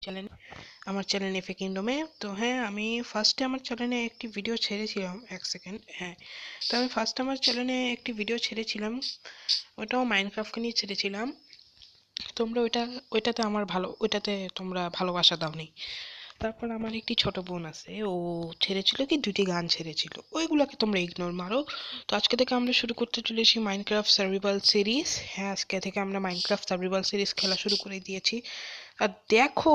Channel আমার channel FA কিংডমে। তো হ্যাঁ, আমি ফার্স্টে আমার চ্যানেলে একটি ভিডিও ছেড়েছিলাম। এক সেকেন্ড। হ্যাঁ, তো আমি ফার্স্ট আমার চ্যানেলে একটি ভিডিও ছেড়েছিলাম, ওটাও মাইনক্রাফটকে নিয়ে ছেড়েছিলাম। তোমরা ওইটাতে তোমরা ভালোবাসা দাওনি। তারপর আমার একটি ছোট বোন আছে, ও ছেড়েছিল কি দুটি গান ছেড়েছিল, ওইগুলোকে তোমরা ইগনোর মারো। তো আজকে থেকে আমরা শুরু করতে চলেছি মাইনক্রাফট সার্ভাইভাল সিরিজ। হ্যাঁ, আজকে থেকে আমরা মাইনক্রাফট সার্ভাইভাল সিরিজ খেলা শুরু করে দিয়েছি। আর দেখো,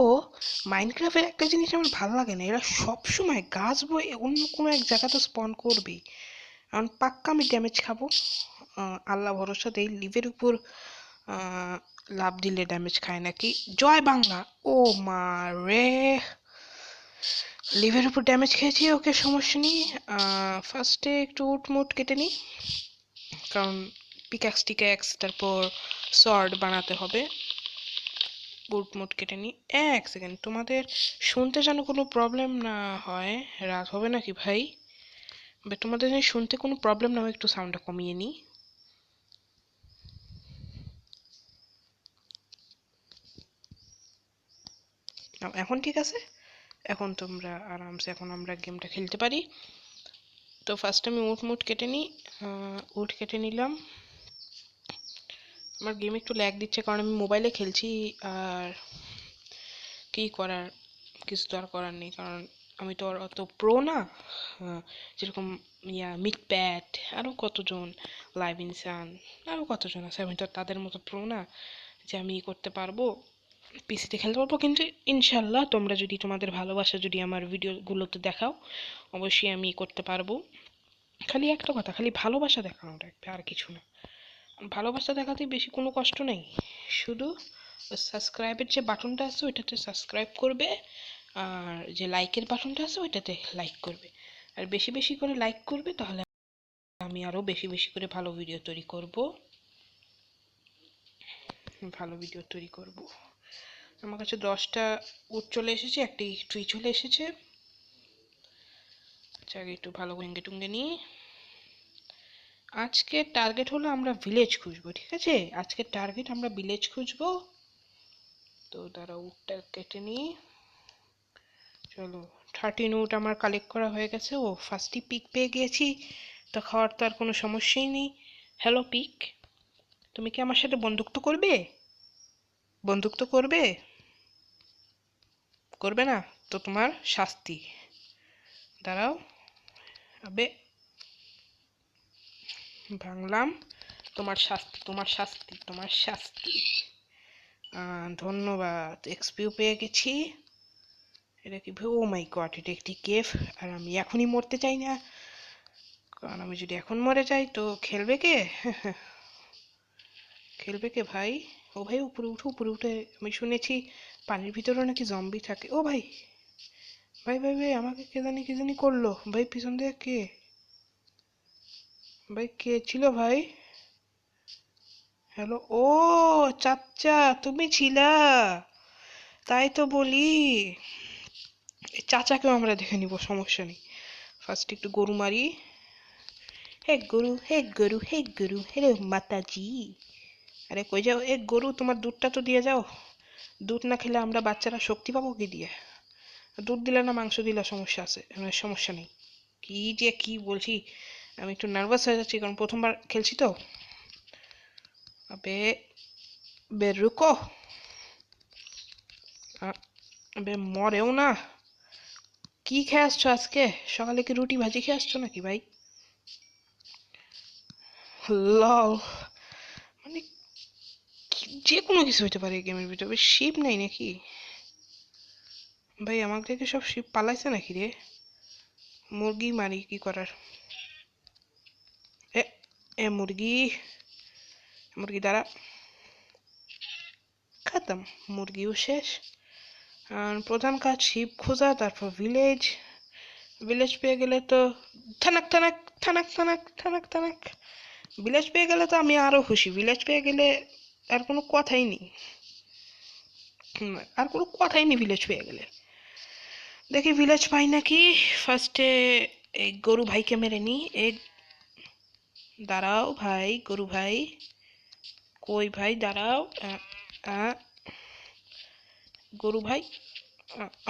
মাইনক্রাফটের একটা জিনিস আমার ভালো লাগে না, এরা সবসময় গাছ বয়ে অন্য কোনো এক জায়গাতে স্পন করবেই। কারণ পাক্কা আমি ড্যামেজ খাবো। আল্লাহ ভরসা দেই, লিভের উপর লাভ দিলে ড্যামেজ খায় নাকি। জয় বাংলা। ও মা রে, লিভের উপর ড্যামেজ খেয়েছি, ওকে সমস্যা নেই। ফার্স্টে একটু উট মুট কেটে নিই, কারণ পিক্যাক্স টিক্যাক্স তারপর সর্ড বানাতে হবে। উট মুট কেটে নিই। এক সেকেন্ড, তোমাদের শুনতে যেন কোনো প্রবলেম না হয়। রাত হবে নাকি ভাই? তোমাদের যেন শুনতে কোনো প্রবলেম না হয়, একটু সাউন্ডটা কমিয়ে নিই। এখন ঠিক আছে? এখন তোমরা আরামসে, এখন আমরা গেমটা খেলতে পারি। তো ফার্স্ট আমি উট মুট কেটে নিই। উট কেটে নিলাম। আমার গেম একটু ল্যাগ দিচ্ছে কারণ আমি মোবাইলে খেলছি। আর কি করার, কিছু তো আর করার নেই, কারণ আমি তো আর অত প্রো না। যেরকম মিট প্যাট, আরও কতজন, লাইভ ইনসান, আরও কতজন আছে, আমি তো তাদের মতো প্রো না যে আমি করতে পারবো, পিসিতে খেলতে পারবো। কিন্তু ইনশাল্লাহ তোমরা যদি তোমাদের ভালোবাসা যদি আমার ভিডিওগুলোতে দেখাও, অবশ্যই আমি করতে পারবো। খালি একটা কথা, খালি ভালোবাসা দেখানো রাখবে, আর কিছু না। ভালোবাসা দেখাতে বেশি কোনো কষ্ট নেই, শুধু সাবস্ক্রাইবের যে বাটনটা আছে ওইটাতে সাবস্ক্রাইব করবে, আর যে লাইকের বাটনটা আছে ওইটাতে লাইক করবে। আর বেশি বেশি করে লাইক করবে, তাহলে আমি আরও বেশি বেশি করে ভালো ভিডিও তৈরি করব। আমার কাছে 10টা উট চলে এসেছে, একটি ট্রি চলে এসেছে। আগে একটু ভালো ভেঙ্গে টুঙ্গে নিই। আজকে টার্গেট হলো আমরা ভিলেজ খুঁজবো, ঠিক আছে? আজকে টার্গেট আমরা ভিলেজ খুঁজবো। তো তারা উটটা কেটে নিই। চলো, 13 উট আমার কালেক্ট করা হয়ে গেছে। ও ফার্স্টই পিক পেয়ে গিয়েছি, তো খাওয়ার তো আর কোনো সমস্যাই নেই। হ্যালো পিক, তুমি কি আমার সাথে বন্ধুত্ব করবে? বন্ধুত্ব করবে? করবে না? তো তোমার শাস্তি। দাঁড়াও। আবে, ভাঙলাম। তোমার শাস্তি, তোমার শাস্তি, তোমার শাস্তি। ধন্যবাদ, এক্সপিও পেয়ে গেছি। এটা কি? ও মাই গড, এটা একটি কেভ। আর আমি এখনই মরতে চাই না, কারণ আমি যদি এখন মরে যাই তো খেলবে কে? খেলবে কে ভাই? ও ভাই, উপরে উঠে, উপরে উঠে। আমি শুনেছি পানির ভিতরেও নাকি জম্বি থাকে। ও ভাই, ভাই ভাই ভাই, আমাকে কে জানি করলো ভাই, পিছন দিয়ে কে? ভাই কে ছিল ভাই? হ্যালো, ও চাচ্চা, তুমি ছিলা? তাই তো বলি, এই চাচাকেও আমরা দেখে নিব, সমস্যা নেই। ফার্স্ট একটু গরু মারি। হে গরু, হে গরু, হে গরু, হ্যালো মাতাজি। আরে কই যাও এ গরু, তোমার দুধটা তো দিয়ে যাও। দুধ না খেলে আমরা বাচ্চারা শক্তি পাবো কি দিয়ে? দুধ দিলে না মাংস দিলে সমস্যা আছে, সমস্যা নেই। কি যে কি বলছি, আমি একটু নার্ভাস হয়ে যাচ্ছি কারণ প্রথমবার খেলছি তো। আবে, বে রুকো। আবে মরেও না। কি খেয়ে আসছো আজকে? সকালে কি রুটি ভাজি খেয়ে আসছো নাকি ভাই? লল, মানে যে কোনো কিছু হতে পারে গেমের ভিতরে। শিপ নাই নাকি ভাই? আমাকে দেখে সব শিপ পালাইছে নাকি রে? মুরগি মারি, কি করার। এ এ মুরগি, মুরগি দ্বারা খতম, মুরগিও শেষ। আর প্রধান কাজ শিপ খোঁজা, তারপর ভিলেজ। ভিলেজ পেয়ে গেলে তো থানাক থানাক, থানাক থানাক, থানাক থানাক। ভিলেজ পেয়ে গেলে তো আমি আরো খুশি। ভিলেজ পেয়ে গেলে আর কোনো কথাই নেই। আর কোনো কথাই নেই ভিলেজ পেয়ে গেলে। দেখি ভিলেজ পাই নাকি। ফার্স্টে এই গরু ভাইকে মেরে নি। এই দাঁড়াও ভাই, গরু ভাই কই ভাই? দাঁড়াও। গরু ভাই,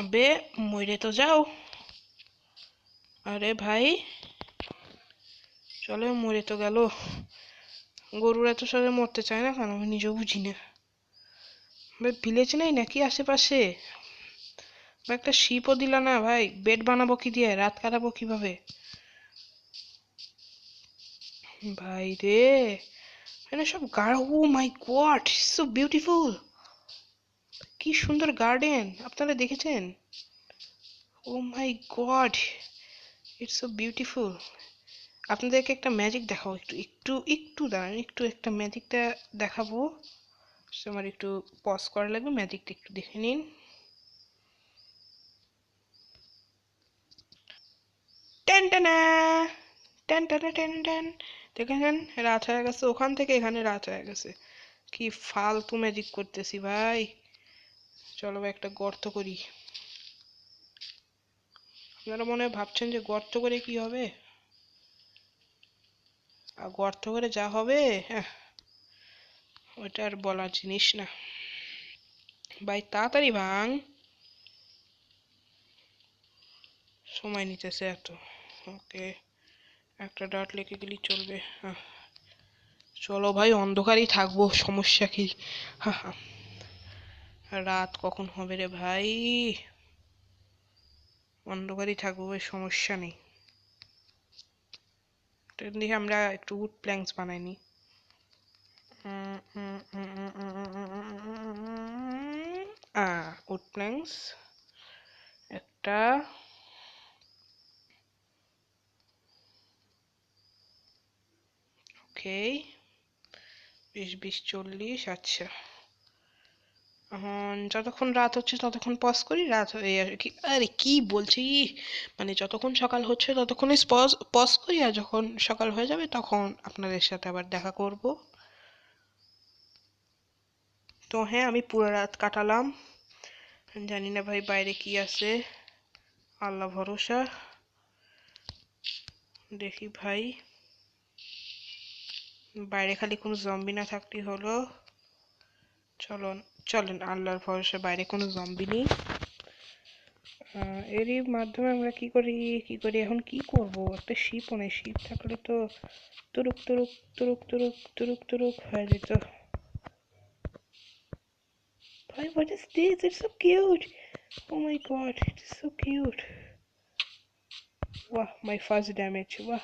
আবে মরে তো যাও। আরে ভাই চলো, মরে তো গেল। গরুরা তো সবাই মরতে চায় না কেন, আমি নিজেও বুঝি না। ভাই ভিলেজ নেই নাকি আশেপাশে? ভাই একটা শিপও দিল না ভাই, বেড বানাবো কি দিয়ে, রাত কাটাবো কিভাবে? ভাই রে, এখানে সব ও মাই গড, সো বিউটিফুল। কি সুন্দর গার্ডেন, আপনারা দেখেছেন? ও মাই গড, ইটস সো বিউটিফুল। আপনাদেরকে একটা ম্যাজিক দেখাবো, একটু একটু একটু দাঁড়ান, একটু একটা ম্যাজিকটা দেখাবো। আমার একটু পজ করা লাগবে, ম্যাজিকটা একটু দেখে নিন। টেন টেনা টেন টেনা টেন টেন, দেখেছেন রাত হয়ে গেছে, ওখান থেকে এখানে রাত হয়ে গেছে। কি ফালতু ম্যাজিক করতেছি ভাই। চলো ভাই একটা গর্ত করি। আপনারা মনে হয় ভাবছেন যে গর্ত করে কি হবে, আর গর্ত করে যা হবে, হ্যাঁ ওটা আর বলার জিনিস না। ভাই তাড়াতাড়ি ভাঙ, সময় নিতেছে এত। ওকে, একটা ডাট লেগে গেলেই চলবে। চলো ভাই অন্ধকারই থাকবো, সমস্যা কি। রাত কখন হবে রে ভাই, অন্ধকারই থাকবো ভাই, সমস্যা নেই। দেখি আমরা একটু উড প্ল্যাঙ্কস বানাই নি। উড প্ল্যাঙ্কস একটা, ওকে 20 20 40, আচ্ছা। এখন যতক্ষণ রাত হচ্ছে ততক্ষণ পজ করি, রাত হয়ে আর কি, আরে কি বলছি, মানে যতক্ষণ সকাল হচ্ছে ততক্ষণই পজ পজ করি, আর যখন সকাল হয়ে যাবে তখন আপনাদের সাথে আবার দেখা করব। তো হ্যাঁ, আমি পুরো রাত কাটালাম, জানি না ভাই বাইরে কি আছে, আল্লাহ ভরসা। দেখি ভাই, বাইরে খালি কোনো জম্বি না থাকলেই হলো। চলুন, চলেন আল্লাহর ভরসা, বাইরে কোনো জম্বি নেই। এরই মাধ্যমে আমরা কি করি এখন, কি করব, একটা শিপও নেই, শিপ থাকলে তো তুরুক তুরুক তুরুক তুরুক তুরুক তুরুক হয়ে যেত। ভাই what is this, it's so cute, oh my god it's so cute. Wow, my first damage, wow.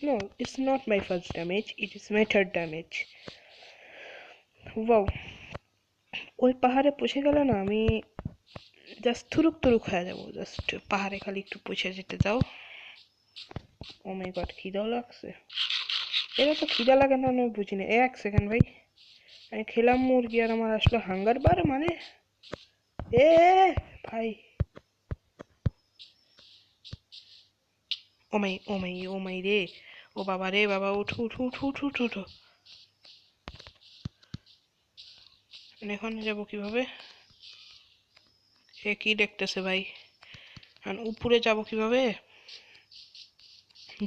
No, it's not my first damage, it is my third damage. Wow, ওই পাহাড়ে পৌঁছে গেলে না আমি জাস্ট থুরুক তুরুক হয়ে যাবো, জাস্ট পাহাড়ে খালি একটু পৌঁছে যেতে দাও। ও মাই গড, খিদাও লাগছে। এরা তো খিদা লাগে না, আমি বুঝি না। এক সেকেন্ড ভাই, আমি খেলাম মুরগি আর আমার আসলো হাঙ্গার বার, মানে এ ভাই, ও মাই ও মাই ও মাই রে, ও বাবা রে বাবা, উঠো উঠো উঠো উঠো উঠো উঠো। এখন যাবো কিভাবে, এ কি দেখতেছে ভাই, আর উপরে যাব কিভাবে?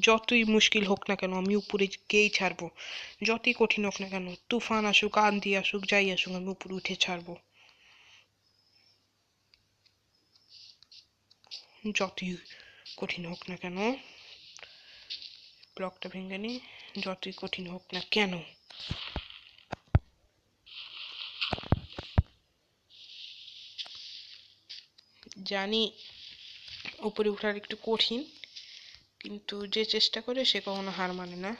যতই মুশকিল হোক না কেন আমি উপরে গিয়েই ছাড়বো, যতই কঠিন হোক না কেন, তুফান আসুক, আন্ধি আসুক, যাই আসুক, আমি উপরে উঠে ছাড়বো, যতই কঠিন হোক না কেন। ব্লকটা ভেঙে নি, যতই কঠিন হোক না কেন। জানি উপরে ওঠার একটু কঠিন, কিন্তু যে চেষ্টা করে সে কখনো হার মানে না।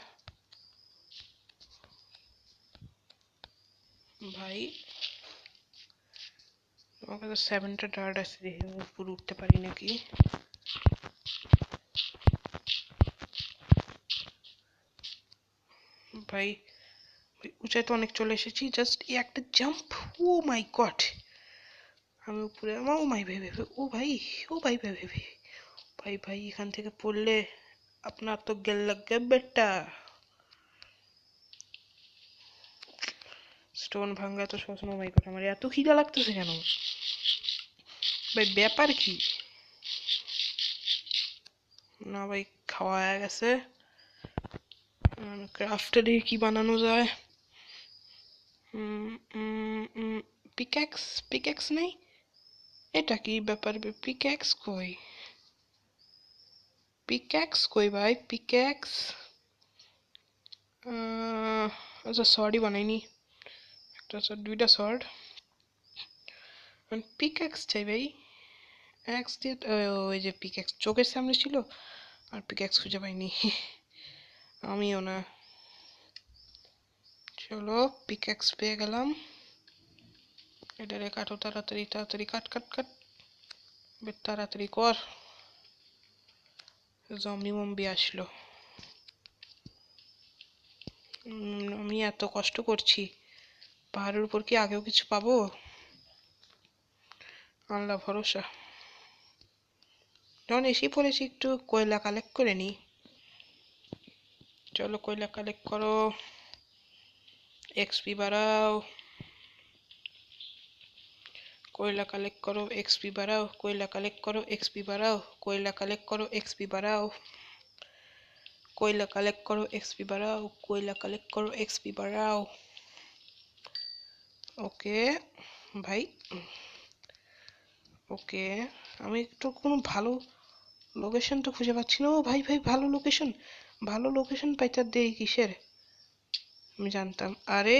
ভাই আমার কাছে 7টা ডার্ট আছে, দেখি উপরে উঠতে পারি নাকি। ভাই উঁচাই তো অনেক চলে এসেছি, জাস্ট একটা জাম্প, ও মাই গড, আমি উপরে, আমার ও মাই ভাই ভাই, ও ভাই, ও ভাই ভাই ভাই ভাই ভাই ভাই, এখান থেকে পড়লে আপনার তো গেল লাগবে বেটা। স্টোন ভাঙ্গা তো সহজ না, মাই গড আমার এত খিদা লাগতেছে কেন ভাই, ব্যাপার কি? না ভাই, খাওয়া হয়ে গেছে, ক্রাফটে দিয়ে কি বানানো যায়। পিক্যাক্স, পিক্যাক্স নেই, এটা কি ব্যাপার? পিক্যাক্স কই? পিক্যাক্স কই ভাই? পিক্যাক্স আচ্ছা, সর্টই বানাইনি, একটা শর্ট, দুইটা শর্ট, পিক্যাক্স চাই ভাই। অ্যাক্স দিয়ে ওই যে পিক্যাক্স চোখের সামনে ছিল, আর পিক্যাক্স খুঁজে পাইনি। আমিও না। চলো, পিক্যাক্স পেয়ে গেলাম। এটারে কাটো, তাড়াতাড়ি তাড়াতাড়ি, কাট কাট কাট, তাড়াতাড়ি কর। জম্বি মম্বি আসলো। আমি এত কষ্ট করছি, পাহাড়ের উপর কি আগেও কিছু পাবো? আল্লাহ ভরসা। যখন এসেই পড়েছি, একটু কয়লা কালেক্ট করে নিই। চলো, কয়লা কালেক্ট করো, এক্সপি বাড়াও। कोयला कलेक्ट करो, एक्सपी बढ़ाओ। कोयला कलेक्ट करो, एक्सपी बढ़ाओ। कोयला कलेक्ट करो, एक्सपी बढ़ाओ। कोयला कलेक्ट करो, एक्सपी बढ़ाओ। कोयला कलेक्ट करो, एक्सपी बढ़ाओ। ওকে ভাই, ওকে। আমি একটু কোনো ভালো লোকেশন তো খুঁজে পাচ্ছি না। ও ভাই ভাই, ভালো লোকেশন, ভালো লোকেশন পাইতে দেরি কিসের? আমি জানতাম। আরে,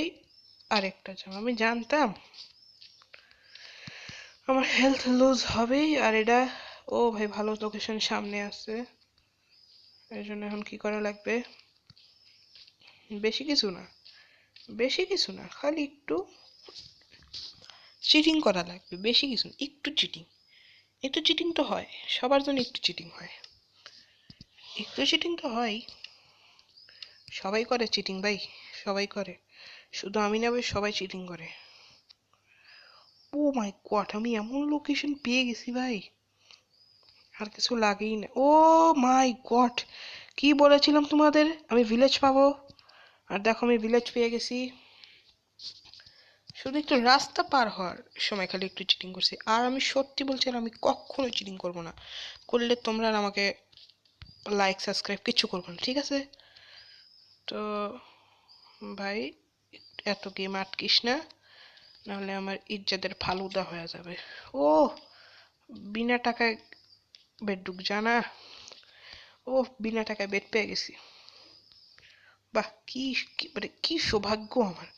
আরেকটা জাম, আমি জানতাম আমার হেলথ লুজ হবেই। আর এটা, ও ভাই, ভালো লোকেশন সামনে আছে। এই জন্য এখন কি করা লাগবে? বেশি কিছু না, বেশি কিছু না, খালি একটু চিটিং করা লাগবে। বেশি কিছু না, একটু চিটিং। একটু চিটিং তো হয়, সবার জন্য একটু চিটিং হয়। একটু চিটিং তো হয়, সবাই করে চিটিং ভাই, সবাই করে। শুধু আমি না ভাই, সবাই চিটিং করে। ও মাই গড, আমি এমন লোকেশন পেয়ে গেছি ভাই, আর কিছু লাগেই না। ও মাই গড, কি বলেছিলাম তোমাদের আমি ভিলেজ পাবো, আর দেখো আমি ভিলেজ পেয়ে গেছি। শুধু একটু রাস্তা পার হওয়ার সময় খালি একটু চিটিং করছি। আর আমি সত্যি বলছি, আর আমি কখনো চিটিং করব না। করলে তোমরা আর আমাকে লাইক সাবস্ক্রাইব কিচ্ছু করবো না, ঠিক আছে? তো ভাই, এত গেম আটকিস না, নাহলে আমার ইজ্জতের ফালুদা হয়ে যাবে। ও, বিনা টাকায় বেড ঢুক জানা। ও, বিনা টাকায় বেড পেয়ে গেছি। বাহ, কি মানে কি সৌভাগ্য আমার।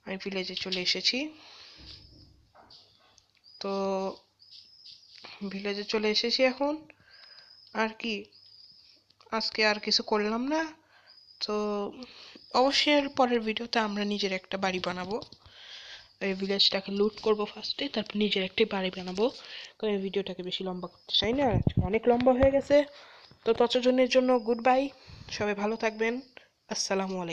আমি ভিলেজে চলে এসেছি। তো ভিলেজে চলে এসেছি এখন। আর কি, আজকে আর কিছু করলাম না। তো অবশ্যই এর পরের ভিডিওতে আমরা নিজের একটা বাড়ি বানাবো। এই ভিলেজটাকে লুট করবো ফার্স্টে, তারপর নিজের একটি বাড়ি বানাবো। কারণ এই ভিডিওটাকে বেশি লম্বা করতে চাই না, অনেক লম্বা হয়ে গেছে। তো ততজনের জন্য গুড বাই, সবাই ভালো থাকবেন। আসসালামু আলাইকুম।